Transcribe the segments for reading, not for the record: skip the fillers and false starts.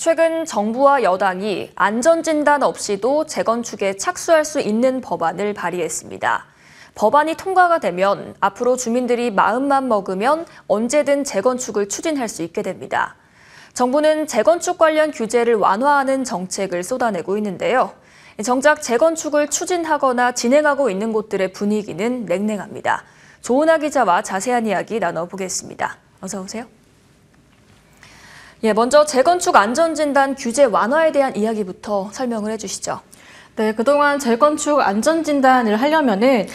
최근 정부와 여당이 안전진단 없이도 재건축에 착수할 수 있는 법안을 발의했습니다. 법안이 통과가 되면 앞으로 주민들이 마음만 먹으면 언제든 재건축을 추진할 수 있게 됩니다. 정부는 재건축 관련 규제를 완화하는 정책을 쏟아내고 있는데요. 정작 재건축을 추진하거나 진행하고 있는 곳들의 분위기는 냉랭합니다. 조은하 기자와 자세한 이야기 나눠보겠습니다. 어서 오세요. 먼저 재건축 안전진단 규제 완화에 대한 이야기부터 설명을 해주시죠. 네, 그동안 재건축 안전진단을 하려면은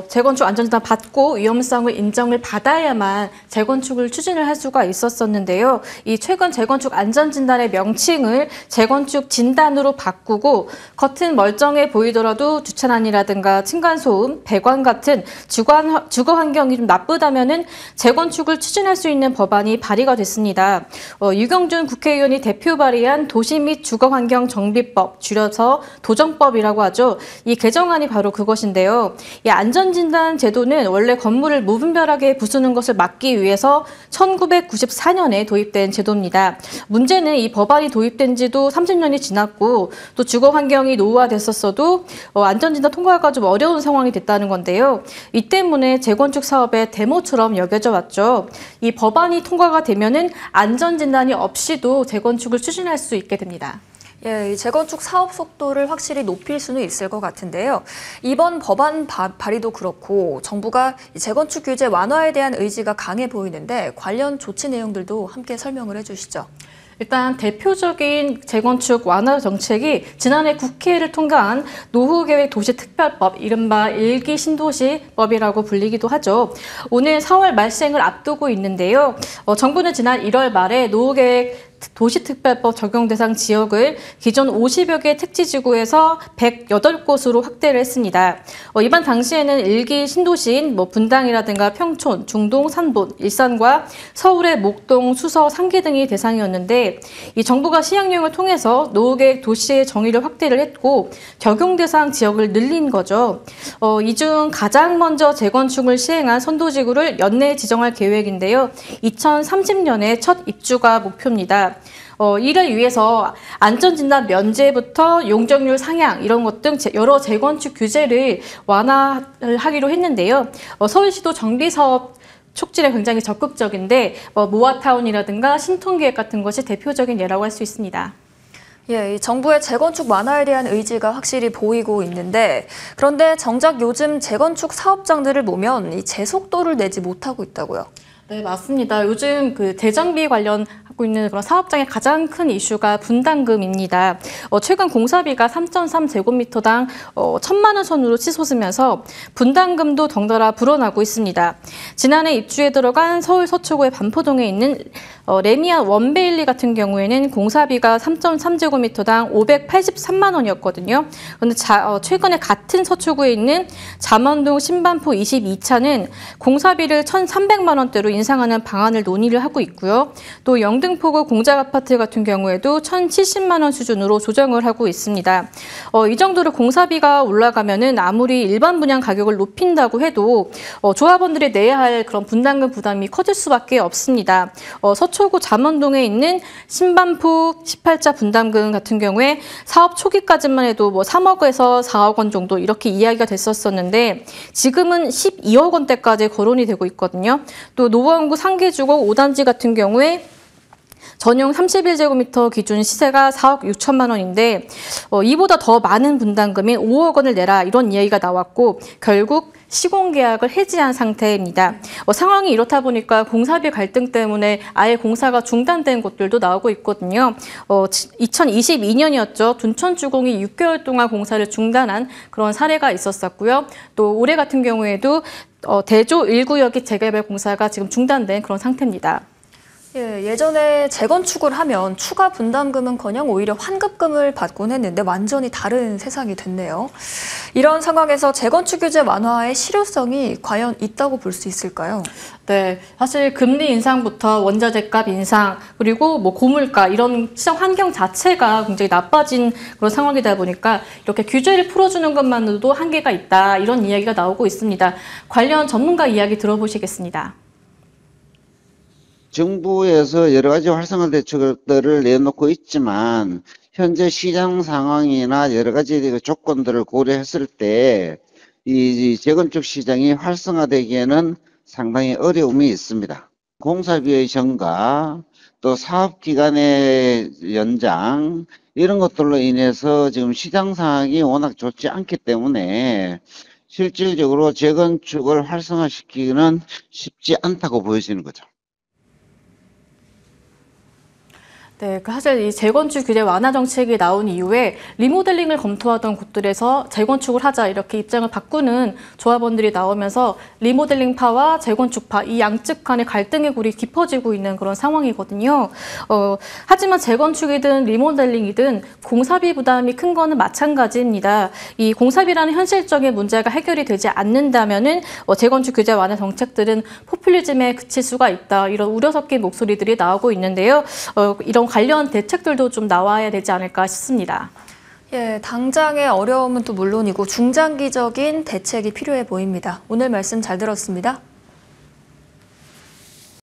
재건축 안전진단 받고 위험성을 인정을 받아야만 재건축을 추진을 할 수가 있었었는데요. 이 최근 재건축 안전진단의 명칭을 재건축 진단으로 바꾸고 겉은 멀쩡해 보이더라도 주차난이라든가 층간소음, 배관 같은 주거 환경이 좀 나쁘다면은 재건축을 추진할 수 있는 법안이 발의가 됐습니다. 유경준 국회의원이 대표 발의한 도시 및 주거환경 정비법, 줄여서 도정법이라고 하죠. 이 개정안이 바로 그것인데요. 이 안전진단 제도는 원래 건물을 무분별하게 부수는 것을 막기 위해서 1994년에 도입된 제도입니다. 문제는 이 법안이 도입된 지도 30년이 지났고 또 주거 환경이 노후화됐었어도 안전진단 통과가 좀 어려운 상황이 됐다는 건데요. 이 때문에 재건축 사업의 데모처럼 여겨져 왔죠. 이 법안이 통과가 되면은 안전진단이 없이도 재건축을 추진할 수 있게 됩니다. 이 재건축 사업 속도를 확실히 높일 수는 있을 것 같은데요. 이번 법안 발의도 그렇고 정부가 재건축 규제 완화에 대한 의지가 강해 보이는데 관련 조치 내용들도 함께 설명을 해주시죠. 일단 대표적인 재건축 완화 정책이 지난해 국회를 통과한 노후계획 도시특별법, 이른바 1기 신도시법이라고 불리기도 하죠. 오늘 4월 말생을 앞두고 있는데요. 정부는 지난 1월 말에 노후계획 도시특별법 적용 대상 지역을 기존 50여 개 택지지구에서 108곳으로 확대를 했습니다. 이번 당시에는 1기 신도시인 분당이라든가 평촌, 중동, 산본, 일산과 서울의 목동, 수서, 상계 등이 대상이었는데 이 정부가 시행령을 통해서 노후계획 도시의 정의를 확대를 했고 적용 대상 지역을 늘린 거죠. 이 중 가장 먼저 재건축을 시행한 선도지구를 연내 지정할 계획인데요. 2030년에 첫 입주가 목표입니다. 이를 위해서 안전진단 면제부터 용적률 상향 이런 것 등 여러 재건축 규제를 완화를 하기로 했는데요. 서울시도 정비사업 촉진에 굉장히 적극적인데 모아타운이라든가 신통계획 같은 것이 대표적인 예라고 할 수 있습니다. 이 정부의 재건축 완화에 대한 의지가 확실히 보이고 있는데 그런데 정작 요즘 재건축 사업장들을 보면 이 제속도를 내지 못하고 있다고요. 네, 맞습니다. 요즘 대정비 관련하고 있는 그런 사업장의 가장 큰 이슈가 분담금입니다. 최근 공사비가 3.3제곱미터당 1,000만 원 선으로 치솟으면서 분담금도 덩달아 불어나고 있습니다. 지난해 입주에 들어간 서울 서초구의 반포동에 있는 레미안 원베일리 같은 경우에는 공사비가 3.3제곱미터당 583만 원이었거든요. 그런데 최근에 같은 서초구에 있는 잠원동 신반포 22차는 공사비를 1,300만 원대로 인상하는 방안을 논의를 하고 있고요. 또 영등포구 공작아파트 같은 경우에도 1,070만 원 수준으로 조정을 하고 있습니다. 이 정도로 공사비가 올라가면은 아무리 일반 분양 가격을 높인다고 해도 조합원들이 내야 할 그런 분담금 부담이 커질 수밖에 없습니다. 서초구 잠원동에 있는 신반포 18자 분담금 같은 경우에 사업 초기까지만 해도 3억에서 4억 원 정도 이렇게 이야기가 됐었었는데 지금은 12억 원대까지 거론이 되고 있거든요. 또 노원구 상계주거 5단지 같은 경우에 전용 31제곱미터 기준 시세가 4억 6천만 원인데 이보다 더 많은 분담금인 5억 원을 내라 이런 이야기가 나왔고 결국 시공계약을 해지한 상태입니다. 상황이 이렇다 보니까 공사비 갈등 때문에 아예 공사가 중단된 곳들도 나오고 있거든요. 2022년이었죠. 둔천주공이 6개월 동안 공사를 중단한 그런 사례가 있었었고요. 또 올해 같은 경우에도 대조 1구역의 재개발 공사가 지금 중단된 그런 상태입니다. 예전에 재건축을 하면 추가 분담금은커녕 오히려 환급금을 받곤 했는데 완전히 다른 세상이 됐네요. 이런 상황에서 재건축 규제 완화의 실효성이 과연 있다고 볼 수 있을까요? 네, 사실 금리 인상부터 원자재값 인상 그리고 고물가 이런 시장 환경 자체가 굉장히 나빠진 그런 상황이다 보니까 이렇게 규제를 풀어주는 것만으로도 한계가 있다 이런 이야기가 나오고 있습니다. 관련 전문가 이야기 들어보시겠습니다. 정부에서 여러 가지 활성화 대책들을 내놓고 있지만 현재 시장 상황이나 여러 가지 그 조건들을 고려했을 때 이 재건축 시장이 활성화되기에는 상당히 어려움이 있습니다. 공사비의 증가, 또 사업 기간의 연장 이런 것들로 인해서 지금 시장 상황이 워낙 좋지 않기 때문에 실질적으로 재건축을 활성화시키기는 쉽지 않다고 보여지는 거죠. 네, 사실 이 재건축 규제 완화 정책이 나온 이후에 리모델링을 검토하던 곳들에서 재건축을 하자 이렇게 입장을 바꾸는 조합원들이 나오면서 리모델링파와 재건축파 이 양측 간의 갈등의 골이 깊어지고 있는 그런 상황이거든요. 하지만 재건축이든 리모델링이든 공사비 부담이 큰 거는 마찬가지입니다. 이 공사비라는 현실적인 문제가 해결이 되지 않는다면은 재건축 규제 완화 정책들은 포퓰리즘에 그칠 수가 있다. 이런 우려 섞인 목소리들이 나오고 있는데요. 이런 관련 대책들도 좀 나와야 되지 않을까 싶습니다. 예, 당장의 어려움은 또 물론이고 중장기적인 대책이 필요해 보입니다. 오늘 말씀 잘 들었습니다.